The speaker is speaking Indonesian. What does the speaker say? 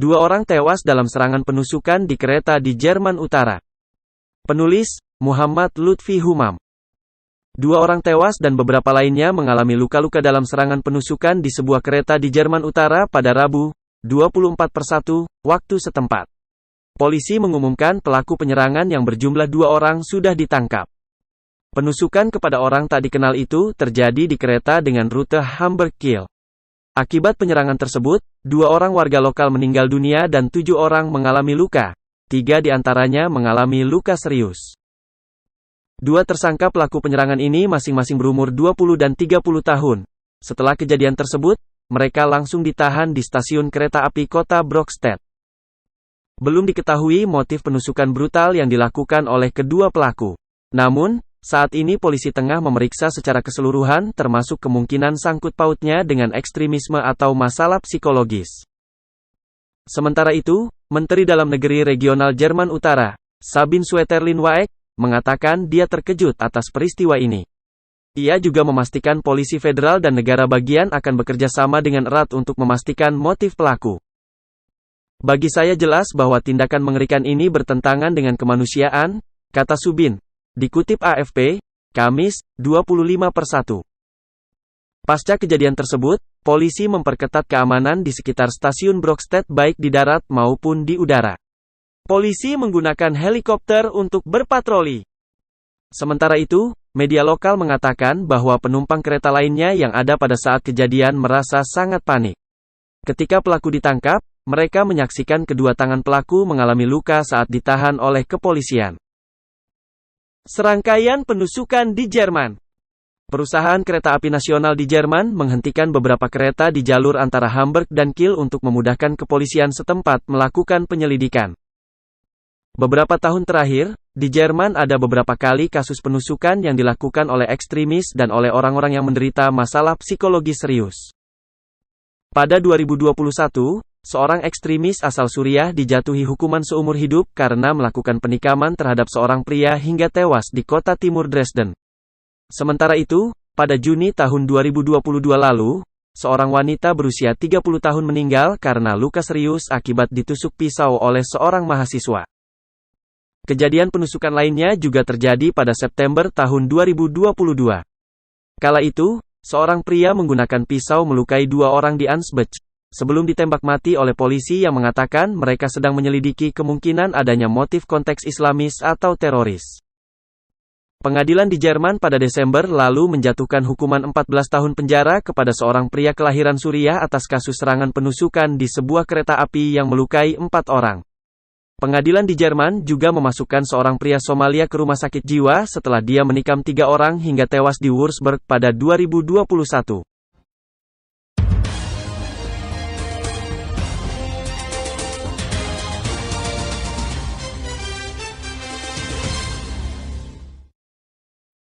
2 orang tewas dalam serangan penusukan di kereta di Jerman Utara. Penulis, Muhammad Lutfi Humam. 2 orang tewas dan beberapa lainnya mengalami luka-luka dalam serangan penusukan di sebuah kereta di Jerman Utara pada Rabu, 24/1, waktu setempat. Polisi mengumumkan pelaku penyerangan yang berjumlah 2 orang sudah ditangkap. Penusukan kepada orang tak dikenal itu terjadi di kereta dengan rute Hamburg-Kiel. Akibat penyerangan tersebut, 2 orang warga lokal meninggal dunia dan 7 orang mengalami luka. 3 di antaranya mengalami luka serius. 2 tersangka pelaku penyerangan ini masing-masing berumur 20 dan 30 tahun. Setelah kejadian tersebut, mereka langsung ditahan di stasiun kereta api kota Brokstedt. Belum diketahui motif penusukan brutal yang dilakukan oleh kedua pelaku. Namun, saat ini polisi tengah memeriksa secara keseluruhan termasuk kemungkinan sangkut pautnya dengan ekstremisme atau masalah psikologis. Sementara itu, Menteri Dalam Negeri Regional Jerman Utara, Sabine Schweterlin-Waek, mengatakan dia terkejut atas peristiwa ini. Ia juga memastikan polisi federal dan negara bagian akan bekerja sama dengan erat untuk memastikan motif pelaku. Bagi saya jelas bahwa tindakan mengerikan ini bertentangan dengan kemanusiaan, kata Subin. Dikutip AFP, Kamis, 25/1. Pasca kejadian tersebut, polisi memperketat keamanan di sekitar stasiun Brokstedt baik di darat maupun di udara. Polisi menggunakan helikopter untuk berpatroli. Sementara itu, media lokal mengatakan bahwa penumpang kereta lainnya yang ada pada saat kejadian merasa sangat panik. Ketika pelaku ditangkap, mereka menyaksikan kedua tangan pelaku mengalami luka saat ditahan oleh kepolisian. Serangkaian penusukan di Jerman. Perusahaan kereta api nasional di Jerman menghentikan beberapa kereta di jalur antara Hamburg dan Kiel untuk memudahkan kepolisian setempat melakukan penyelidikan. Beberapa tahun terakhir, di Jerman ada beberapa kali kasus penusukan yang dilakukan oleh ekstremis dan oleh orang-orang yang menderita masalah psikologi serius. Pada 2021, seorang ekstremis asal Suriah dijatuhi hukuman seumur hidup karena melakukan penikaman terhadap seorang pria hingga tewas di kota timur Dresden. Sementara itu, pada Juni tahun 2022 lalu, seorang wanita berusia 30 tahun meninggal karena luka serius akibat ditusuk pisau oleh seorang mahasiswa. Kejadian penusukan lainnya juga terjadi pada September tahun 2022. Kala itu, seorang pria menggunakan pisau melukai 2 orang di Ansbach, sebelum ditembak mati oleh polisi yang mengatakan mereka sedang menyelidiki kemungkinan adanya motif konteks Islamis atau teroris. Pengadilan di Jerman pada Desember lalu menjatuhkan hukuman 14 tahun penjara kepada seorang pria kelahiran Suriah atas kasus serangan penusukan di sebuah kereta api yang melukai 4 orang. Pengadilan di Jerman juga memasukkan seorang pria Somalia ke rumah sakit jiwa setelah dia menikam 3 orang hingga tewas di Würzburg pada 2021.